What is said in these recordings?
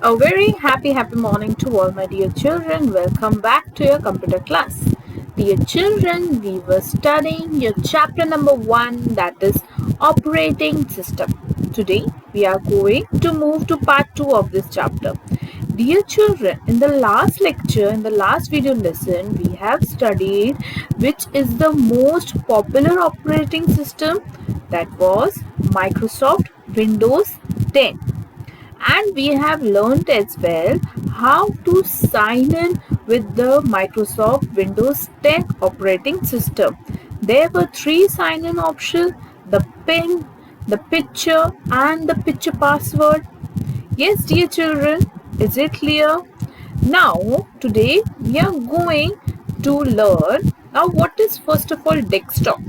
A very happy morning to all my dear children. Welcome back to your computer class. Dear children, we were studying your chapter number 1, that is operating system. Today we are going to move to part 2 of this chapter. Dear children, in the last lecture, in the last video lesson, we have studied which is the most popular operating system, that was Microsoft Windows 10, and we have learned as well how to sign in with the Microsoft Windows 10 operating system. There were three sign in options: the PIN, the picture, and the picture password. Yes, dear children, is it clear? Now, today we are going to learn now what is first of all desktop.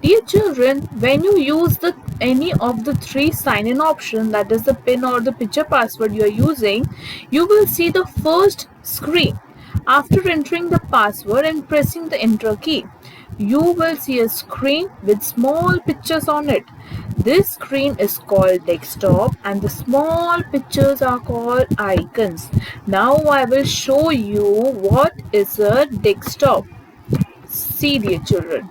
Dear children, when you use any of the three sign-in options, that is the PIN or the picture password you are using, you will see the first screen. After entering the password and pressing the enter key, you will see a screen with small pictures on it. This screen is called desktop and the small pictures are called icons. Now I will show you what is a desktop. See, dear children,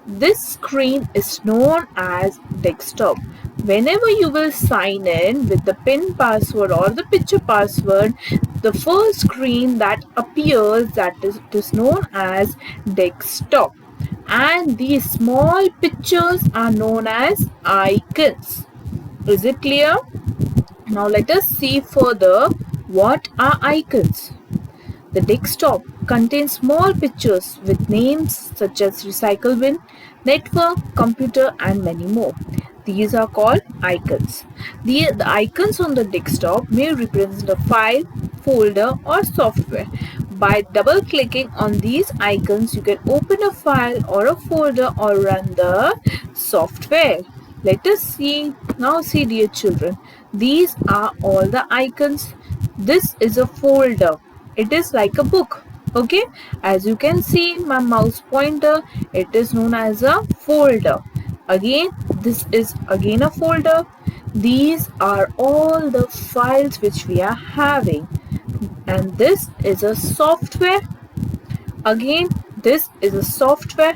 this screen is known as desktop. Whenever you will sign in with the PIN password or the picture password, the first screen that appears, that is known as desktop, and these small pictures are known as icons. Is it clear? Now let us see further what are icons. The desktop contains small pictures with names such as recycle bin, network, computer, and many more. These are called icons. The icons on the desktop may represent a file, folder, or software. By double clicking on these icons, you can open a file or a folder or run the software. Let us see. Now see, dear children, these are all the icons. This is a folder. It is like a book. Okay, as you can see my mouse pointer, it is known as a folder. Again, this is again a folder. These are all the files which we are having, and this is a software. Again, this is a software.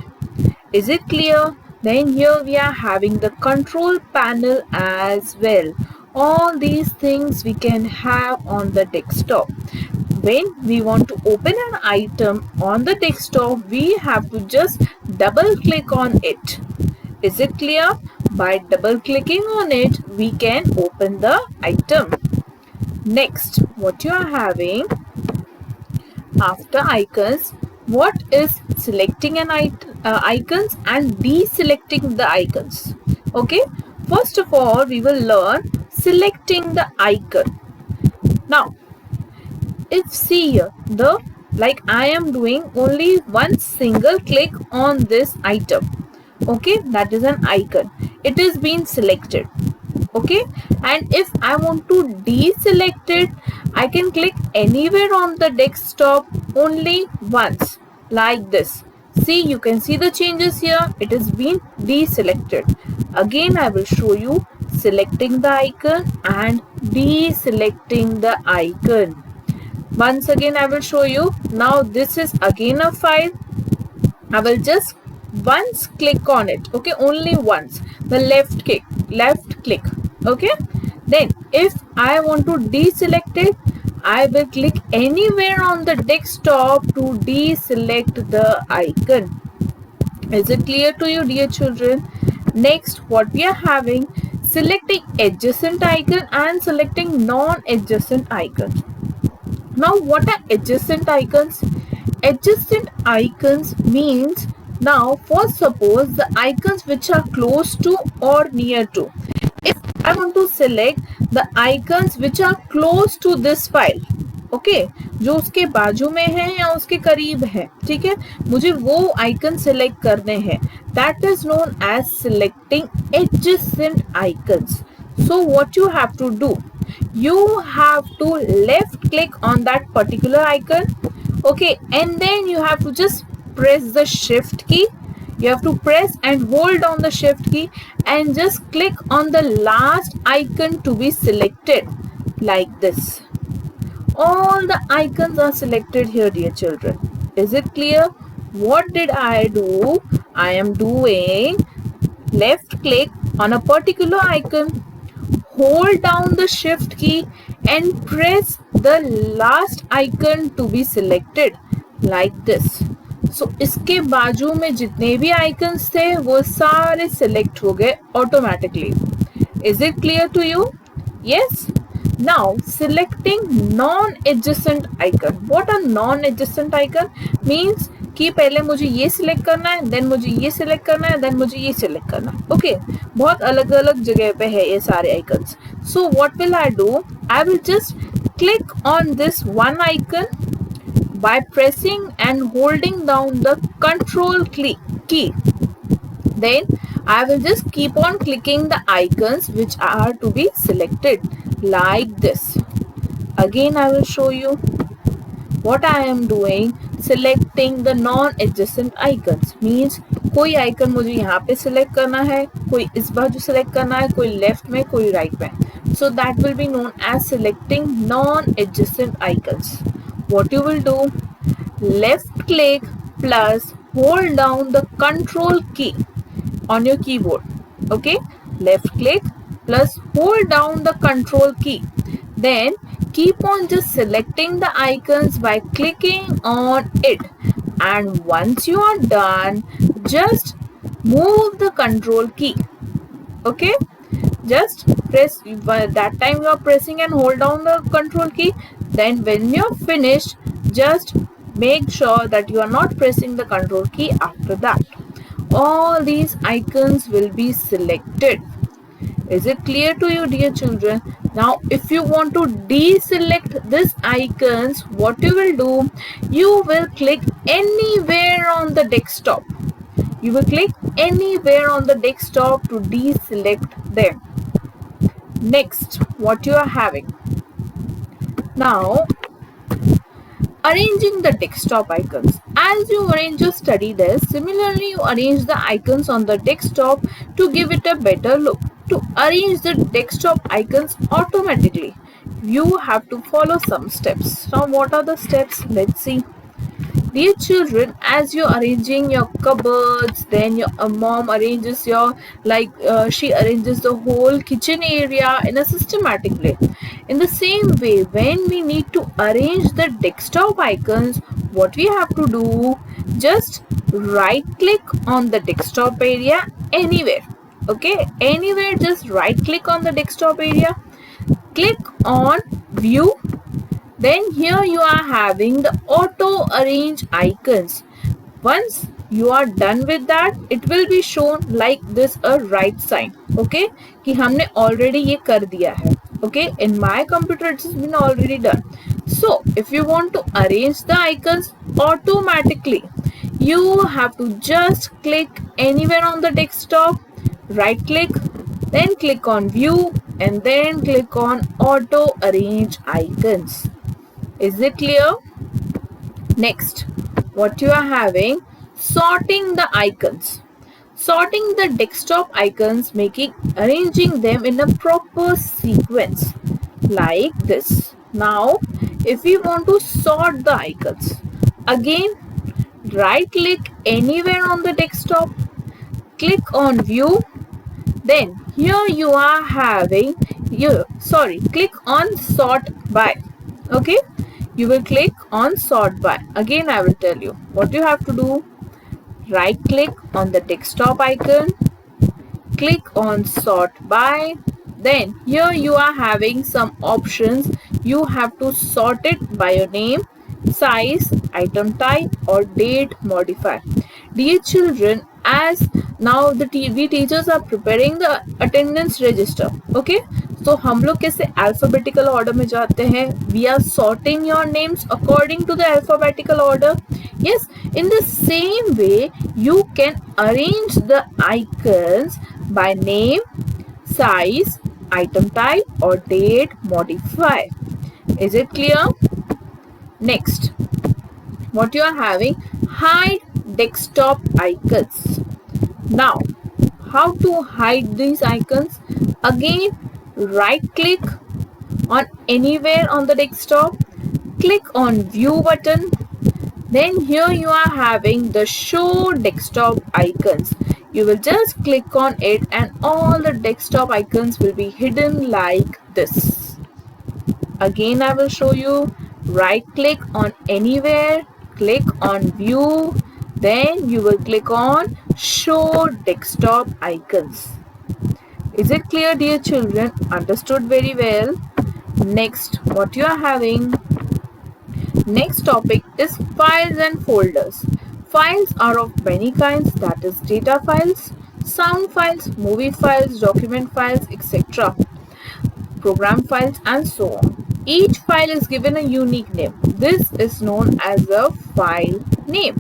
Is it clear? Then here we are having the control panel as well. All these things we can have on the desktop. When we want to open an item on the desktop, we have to just double click on it. Is it clear? By double clicking on it, we can open the item. Next, what you are having after icons, what is selecting an icons and deselecting the icons? Okay, first of all, we will learn selecting the icon. Now, if see here, like I am doing only one single click on this item. Okay, that is an icon. It is being selected. Okay, and if I want to deselect it, I can click anywhere on the desktop only once, like this. See, you can see the changes here. It is being deselected. Again, I will show you selecting the icon and deselecting the icon. Once again I will show you. Now this is again a file. I will just once click on it. Okay, only once. The left click. Okay. Then if I want to deselect it, I will click anywhere on the desktop to deselect the icon. Is it clear to you, dear children? Next, what we are having, selecting adjacent icon and selecting non-adjacent icon. Now, what are adjacent icons? Adjacent icons means, now for suppose the icons which are close to or near to. If I want to select the icons which are close to this file, okay, जो उसके बाजू में है या उसके करीब है, ठीक है, मुझे वो आइकन सेलेक्ट करने हैं. That is known as selecting adjacent icons. So what you have to do? You have to left click on that particular icon. Okay, and then you have to just press the shift key. You have to press and hold on the shift key and just click on the last icon to be selected, like this. All the icons are selected here, dear children. Is it clear? What did I do? I am doing left click on a particular icon, hold down the shift key and press the last icon to be selected like this. So इसके बाजू में जितने भी icons थे वो सारे select हो गए automatically. Is it clear to you? Yes. Now selecting non-adjacent icon. What a non-adjacent icon means कि पहले मुझे ये सिलेक्ट करना है, देन मुझे ये सिलेक्ट करना है, देन मुझे ये सिलेक्ट करना है. ओके, बहुत अलग अलग जगह पे है ये सारे icons. So what will I do? I will just click on this one icon by pressing and holding down the control key. Then I will just keep on clicking the icons which are to be selected like this. Again I will show you what I am doing. Selecting the non-adjacent icons means कोई icon मुझे यहाँ पे select करना है, कोई इस बाजू select करना है, कोई left में, कोई right में. So that will be known as selecting non-adjacent icons. What you will do? Left click plus hold down the control key on your keyboard. Okay, left click plus hold down the control key. Then keep on just selecting the icons by clicking on it, and once you are done, just move the control key. Okay, just press. That time you are pressing and hold down the control key. Then when you are finished, just make sure that you are not pressing the control key after that. All these icons will be selected. Is it clear to you, dear children? Now if you want to deselect these icons, what you will do? You will click anywhere on the desktop. You will click anywhere on the desktop to deselect them. Next, what you are having? Now, arranging the desktop icons. As you arrange your study desk, similarly you arrange the icons on the desktop to give it a better look. To arrange the desktop icons automatically, you have to follow some steps. Now what are the steps? Let's see. Dear children, as you're arranging your cupboards, then your mom arranges your she arranges the whole kitchen area in a systematic way. In the same way, when we need to arrange the desktop icons, what we have to do? Just right click on the desktop area anywhere. Okay, anywhere, just right click on the desktop area, click on view. Then here you are having the auto arrange icons. Once you are done with that, it will be shown like this a right sign. Okay, कि हमने already ये कर दिया है. Okay, in my computer it has been already done. So if you want to arrange the icons automatically, you have to just click anywhere on the desktop, right click, then click on view and then click on auto arrange icons. Is it clear? Next, what you are having? Sorting the icons. Sorting the desktop icons, arranging them in a proper sequence like this. Now, if we want to sort the icons, again, right click anywhere on the desktop, click on view, then here you are having click on sort by. Okay, you will click on sort by. Again I will tell you what you have to do. Right click on the desktop icon, click on sort by. Then here you are having some options. You have to sort it by your name, size, item type or date modifier. Dear children, as now the TV teachers are preparing the attendance register. Okay, so हम लोग कैसे alphabetical order में जाते हैं? We are sorting your names according to the alphabetical order. Yes, in the same way you can arrange the icons by name, size, item type or date modifier. Is it clear? Next, what you are having? Hide desktop icons. Now, how to hide these icons? Again, right click on anywhere on the desktop, Click on View button. Then here you are having the Show Desktop icons. You will just click on it and all the desktop icons will be hidden like this. Again I will show you. Right click on anywhere, click on View, then you will click on Show Desktop icons. Is it clear, dear children? Understood very well. Next, what you are having? Next topic is files and folders. Files are of many kinds, that is data files, sound files, movie files, document files, etc. Program files and so on. Each file is given a unique name. This is known as a file name.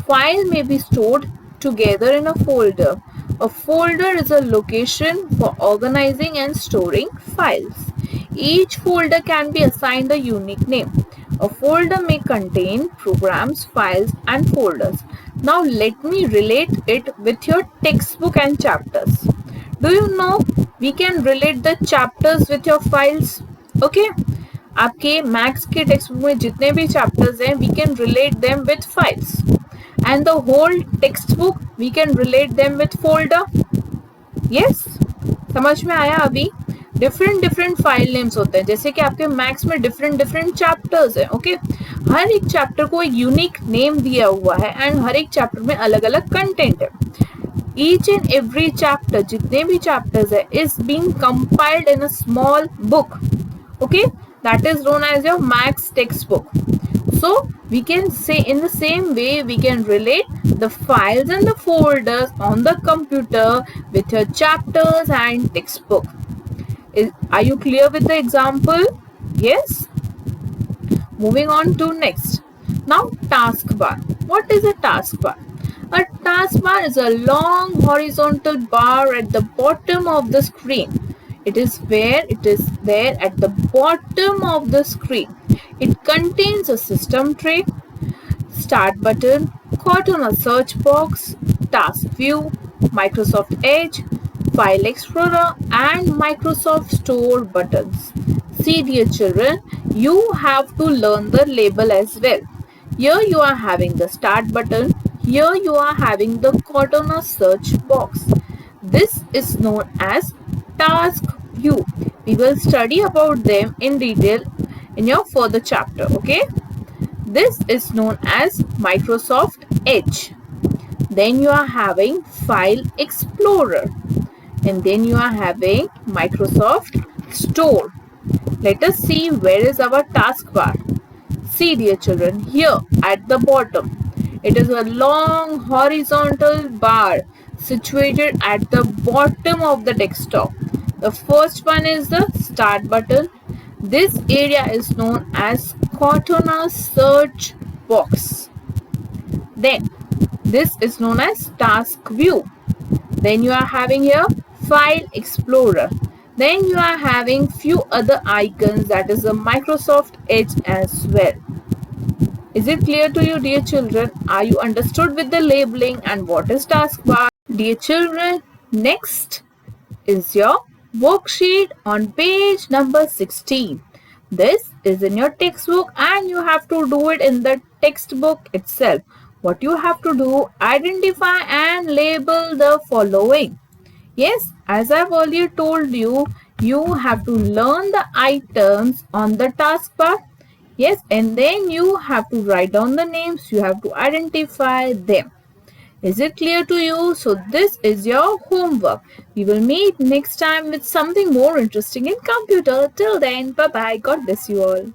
File may be stored together in a folder. A folder is a location for organizing and storing files. Each folder can be assigned a unique name. A folder may contain programs, files, and folders. Now let me relate it with your textbook and chapters. Do you know we can relate the chapters with your files? Okay? आपके maths के text book में जितने भी chapters हैं, we can relate them with files. And the whole textbook, we can relate them with folder. Yes? समझ में आया अभी? डिफरेंट फाइल नेम्स होते हैं, जैसे कि आपके मैथ्स में डिफरेंट चैप्टर्स हैं. ओके, हर एक चैप्टर को एक यूनिक नेम दिया हुआ है एंड हर एक चैप्टर में अलग अलग कंटेंट है. ईच एंड एवरी चैप्टर, जितने भी चैप्टर्स है, is being compiled in a small book. Okay, that is known as your maths text book. So we can say in the same way we can relate the files and the folders on the computer with your chapters and textbook. Are you clear with the example? Yes. Moving on to next. Now taskbar. What is a taskbar? A taskbar is a long horizontal bar at the bottom of the screen. It is there at the bottom of the screen. It contains a system tray, start button, caught on a search box, task view, Microsoft Edge, File Explorer and Microsoft Store buttons. See dear children, you have to learn the label as well. Here you are having the start button, here you are having the caught on a search box. This is known as task view. We will study about them in detail in your further chapter. Okay, this is known as Microsoft Edge. Then you are having File Explorer and then you are having Microsoft Store. Let us see where is our taskbar. See dear children, here at the bottom it is a long horizontal bar situated at the bottom of the desktop. The first one is the start button. This area is known as caught on a search box. Then this is known as task view. Then you are having here File Explorer. Then you are having few other icons, that is the Microsoft Edge as well. Is it clear to you dear children? Are you understood with the labeling and what is taskbar? Dear children, next is your worksheet on page number 16. This is in your textbook and you have to do it in the textbook itself. What you have to do, identify and label the following. Yes, as I've earlier told you, you have to learn the items on the taskbar. Yes, and then you have to write down the names, you have to identify them. Is it clear to you? So this is your homework. We will meet next time with something more interesting in computer. Till then, bye-bye. God bless you all.